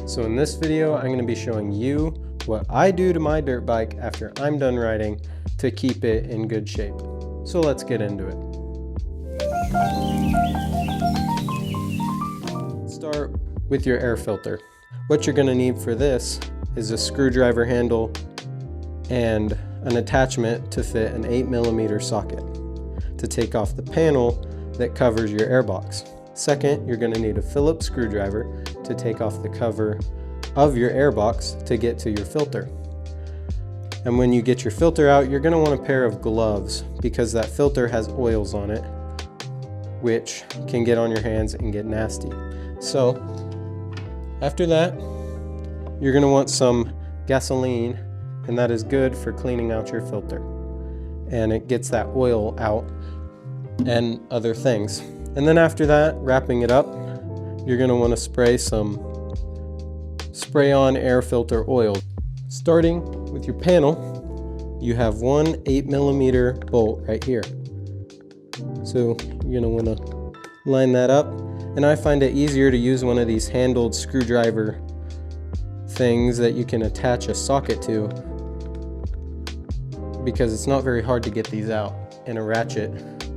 So in this video, I'm going to be showing you what I do to my dirt bike after I'm done riding to keep it in good shape. So let's get into it. Start with your air filter. What you're going to need for this is a screwdriver handle and an attachment to fit an 8mm socket to take off the panel that covers your airbox. Second, you're going to need a Phillips screwdriver to take off the cover of your airbox to get to your filter. And when you get your filter out, you're going to want a pair of gloves because that filter has oils on it, which can get on your hands and get nasty. So after that, you're going to want some gasoline, and that is good for cleaning out your filter. And it gets that oil out and other things. And then after that, wrapping it up, you're going to want to spray some spray-on air filter oil. Starting with your panel, you have one 8mm bolt right here. So you're going to want to line that up. And I find it easier to use one of these handled screwdriver things that you can attach a socket to, because it's not very hard to get these out, and a ratchet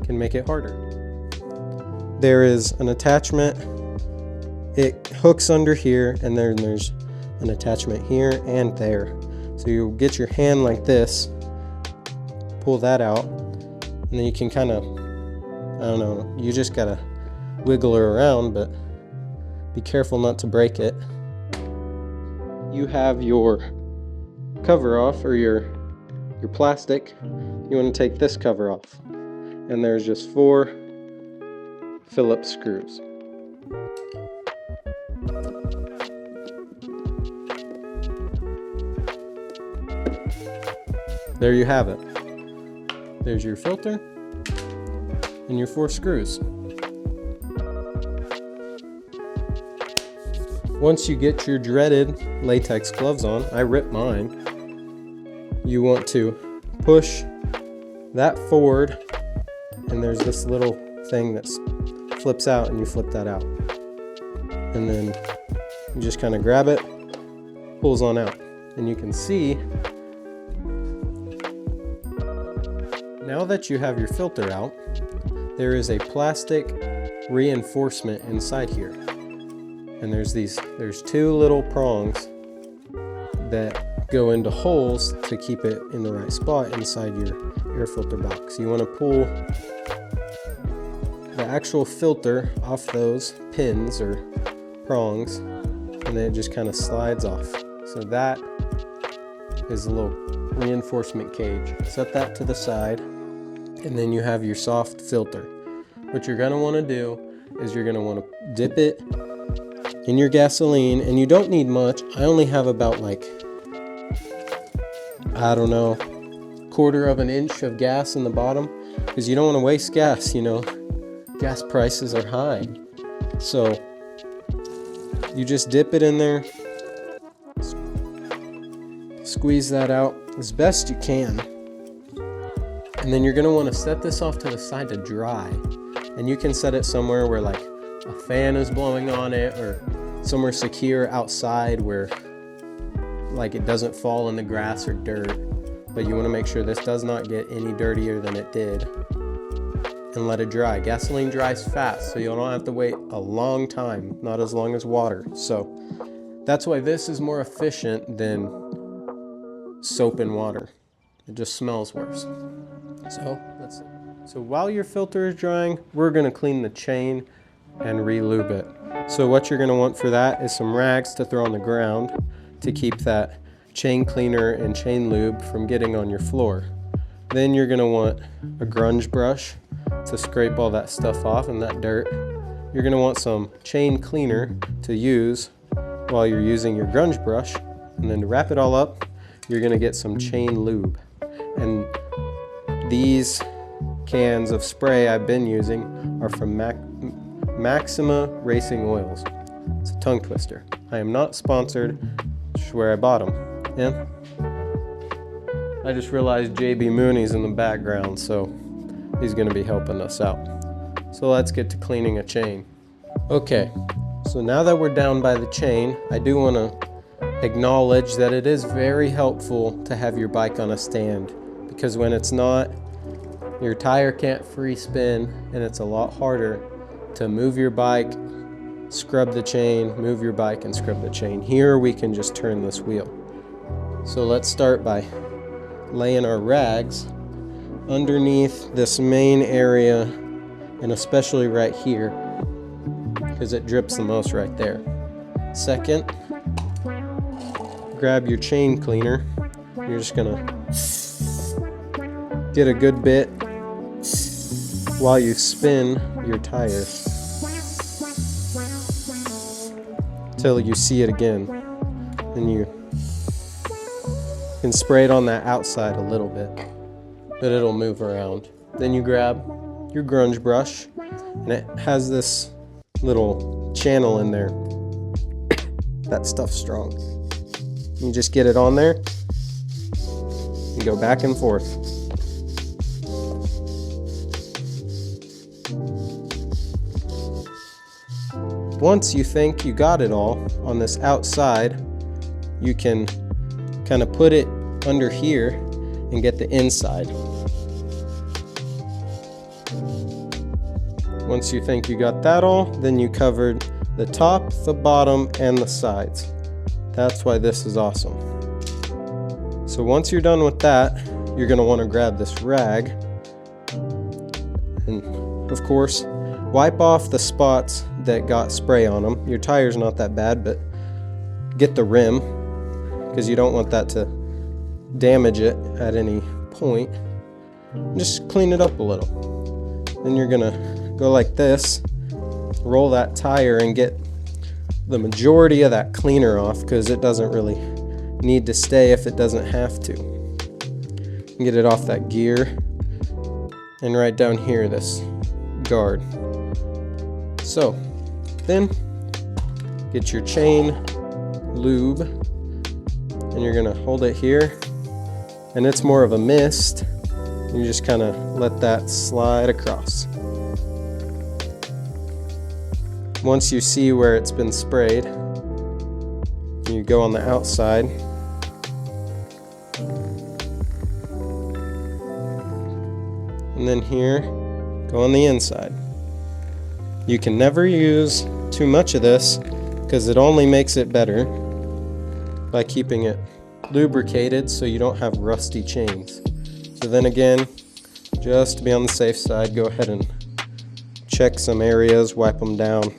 can make it harder. There is an attachment. It hooks under here, and then there's an attachment here and there. So you get your hand like this, pull that out, and then you can kind of, I don't know, you just gotta wiggle her around, but be careful not to break it. You have your cover off, or your plastic. You want to take this cover off, and there's just 4 Phillips screws. There you have it. There's your filter and your 4 screws. Once you get your dreaded latex gloves on, I ripped mine, you want to push that forward, and there's this little thing that flips out, and you flip that out. And then you just kind of grab it, pulls on out. And you can see, now that you have your filter out, there is a plastic reinforcement inside here. And there's 2 little prongs that go into holes to keep it in the right spot inside your air filter box. You want to pull the actual filter off those pins or prongs, and then it just kind of slides off. So that is a little reinforcement cage. Set that to the side, and then you have your soft filter. What you're going to want to do is you're going to want to dip it in your gasoline, and you don't need much. I only have about, like, I don't know, 1/4 of an inch of gas in the bottom, because you don't want to waste gas, you know. Gas prices are high. So you just dip it in there, squeeze that out as best you can, and then you're going to want to set this off to the side to dry. And you can set it somewhere where, like, a fan is blowing on it, or somewhere secure outside where, like, it doesn't fall in the grass or dirt. But you want to make sure this does not get any dirtier than it did, and let it dry. Gasoline dries fast, so you don't have to wait a long time, not as long as water. So that's why this is more efficient than soap and water. It just smells worse. So that's it. So while your filter is drying, we're going to clean the chain and re-lube it. So what you're going to want for that is some rags to throw on the ground to keep that chain cleaner and chain lube from getting on your floor. Then you're going to want a grunge brush to scrape all that stuff off and that dirt. You're going to want some chain cleaner to use while you're using your grunge brush, and then to wrap it all up, you're going to get some chain lube. And these cans of spray I've been using are from Maxima Racing Oils. It's a tongue twister. I am not sponsored, just where I bought them. Yeah. I just realized JB Mooney's in the background, so he's going to be helping us out. So let's get to cleaning a chain. Okay, So now that we're down by the chain, I do want to acknowledge that it is very helpful to have your bike on a stand, because when it's not, your tire can't free spin and it's a lot harder to move your bike, scrub the chain, move your bike and scrub the chain. Here we can just turn this wheel. So let's start by laying our rags underneath this main area, and especially right here, because it drips the most right there. Second, grab your chain cleaner. You're just gonna get a good bit while you spin your tires till you see it again. And you can spray it on that outside a little bit, but it'll move around. Then you grab your grunge brush, and it has this little channel in there. That stuff's strong. You just get it on there and go back and forth. Once you think you got it all on this outside, you can kind of put it under here and get the inside. Once you think you got that all, then you covered the top, the bottom, and the sides. That's why this is awesome. So once you're done with that, you're going to want to grab this rag and, of course, wipe off the spots that got spray on them. Your tire's not that bad, but get the rim, because you don't want that to damage it at any point. Just clean it up a little. Then you're going to go like this, roll that tire and get the majority of that cleaner off, because it doesn't really need to stay if it doesn't have to. Get it off that gear, and right down here, this guard. So then get your chain lube, and you're gonna hold it here, and it's more of a mist. You just kind of let that slide across. Once you see where it's been sprayed, you go on the outside. And then here, go on the inside. You can never use too much of this, because it only makes it better by keeping it lubricated so you don't have rusty chains. So then again, just to be on the safe side, go ahead and check some areas, wipe them down.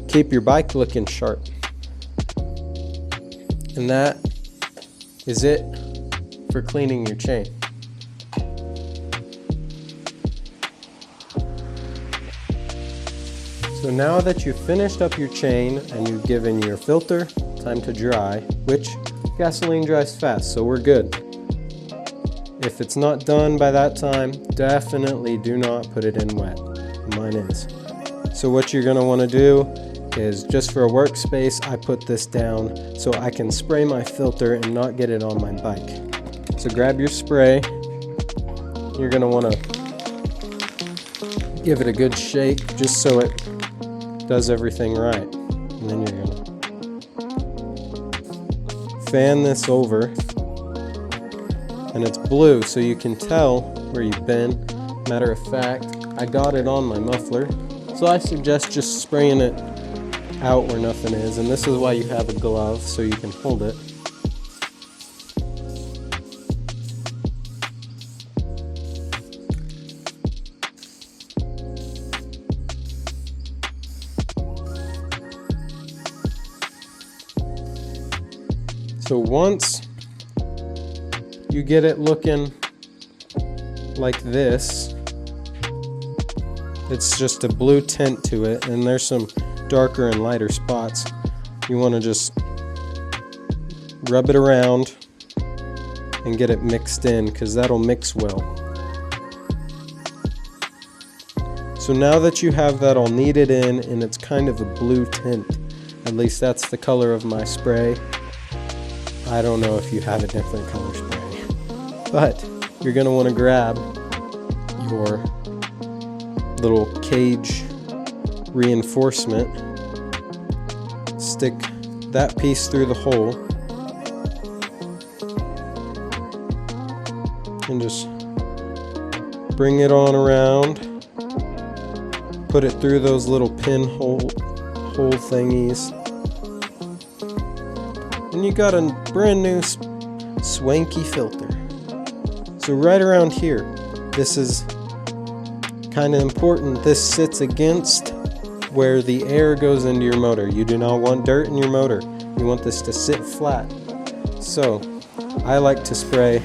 Keep your bike looking sharp. And that is it for cleaning your chain. So now that you've finished up your chain and you've given your filter time to dry, which gasoline dries fast, so we're good. If it's not done by that time, definitely do not put it in wet. Mine is. So what you're gonna wanna do is, just for a workspace, I put this down so I can spray my filter and not get it on my bike. So grab your spray. You're gonna wanna give it a good shake just so it does everything right. And then you're gonna fan this over, and it's blue so you can tell where you've been. Matter of fact, I got it on my muffler, so I suggest just spraying it out where nothing is, and this is why you have a glove, so you can hold it. So once you get it looking like this, it's just a blue tint to it, and there's some darker and lighter spots. You want to just rub it around and get it mixed in, because that'll mix well. So now that you have that all kneaded in and it's kind of a blue tint, at least that's the color of my spray. I don't know if you have a different color spray, but you're going to want to grab your little cage reinforcement. Stick that piece through the hole and just bring it on around. Put it through those little pinhole thingies. And you got a brand new swanky filter. So right around here, this is kind of important. This sits against where the air goes into your motor. You do not want dirt in your motor. You want this to sit flat. So I like to spray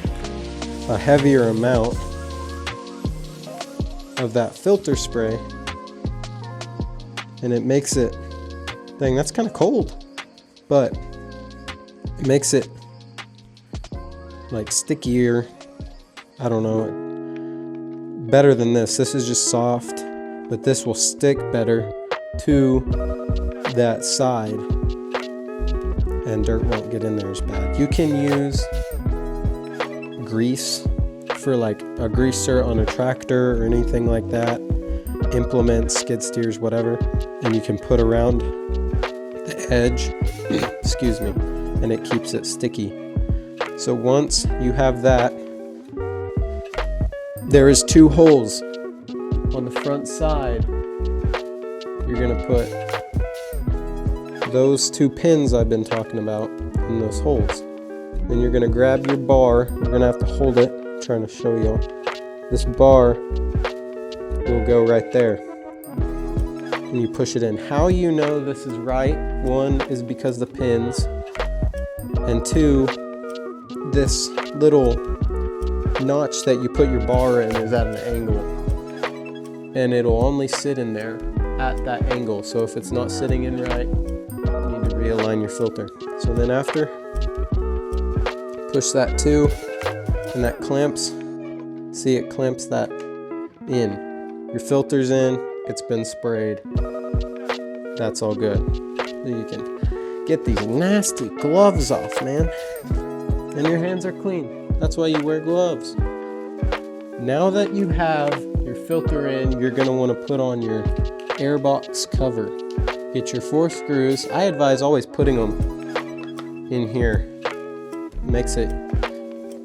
a heavier amount of that filter spray, and it makes it, dang, that's kind of cold, but it makes it like stickier. I don't know, better than this. This is just soft, but this will stick better to that side and dirt won't get in there as bad. You can use grease for like a greaser on a tractor or anything like that, implements, skid steers, whatever, and you can put around the edge excuse me, and it keeps it sticky. So once you have that, there is 2 holes on the front side. You're gonna put those 2 pins I've been talking about in those holes. Then you're gonna grab your bar. You're gonna have to hold it. I'm trying to show you. This bar will go right there. And you push it in. How you know this is right? 1 is because the pins, and 2, this little notch that you put your bar in is at an angle, and it'll only sit in there at that angle. So if it's not sitting in right, you need to realign your filter. So then after, push that 2, and that clamps. See, it clamps that in. Your filter's in, it's been sprayed. That's all good. So you can get these nasty gloves off, man. And your hands are clean. That's why you wear gloves. Now that you have your filter in, you're gonna wanna put on your airbox cover. Get your 4 screws. I advise always putting them in here. It makes it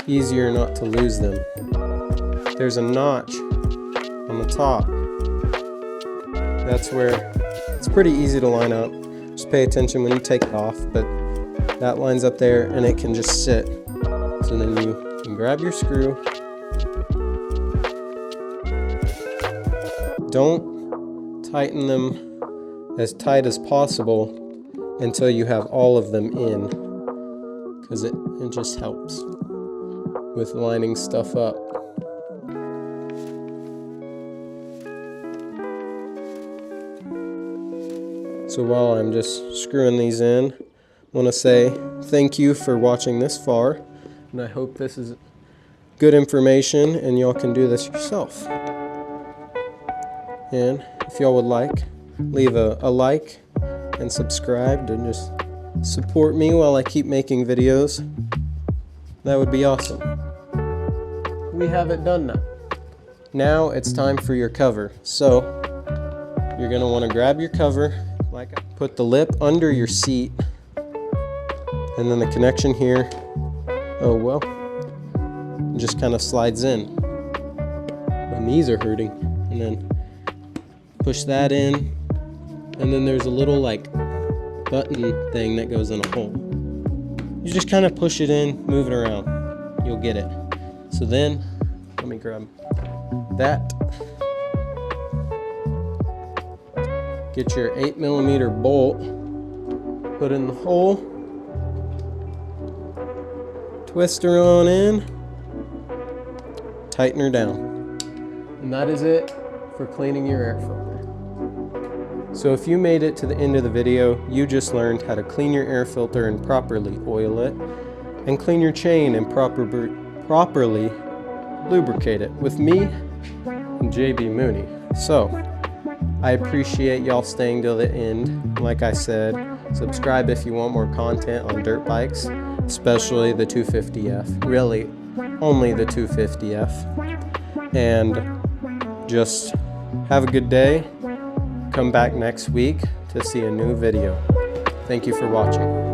easier not to lose them. There's a notch on the top. That's where it's pretty easy to line up. Just pay attention when you take it off, but that lines up there and it can just sit. So then you can grab your screw. Don't tighten them as tight as possible until you have all of them in, because it just helps with lining stuff up. So while I'm just screwing these in, I want to say thank you for watching this far, and I hope this is good information and y'all can do this yourself. And if y'all would like, leave a like and subscribe and just support me while I keep making videos. That would be awesome. We have it done now. Now it's time for your cover. So you're going to want to grab your cover, put the lip under your seat, and then the connection here, just kind of slides in. My knees are hurting. And then push that in, and then there's a little like button thing that goes in a hole. You just kind of push it in, move it around, you'll get it. So then, let me grab that. Get your 8mm bolt, put in the hole, twist her on in, tighten her down. And that is it for cleaning your air filter. So if you made it to the end of the video, you just learned how to clean your air filter and properly oil it, and clean your chain and properly lubricate it with me and JB Mooney. So I appreciate y'all staying till the end. Like I said, subscribe if you want more content on dirt bikes, especially the 250F. Really, only the 250F. And just have a good day. Come back next week to see a new video. Thank you for watching.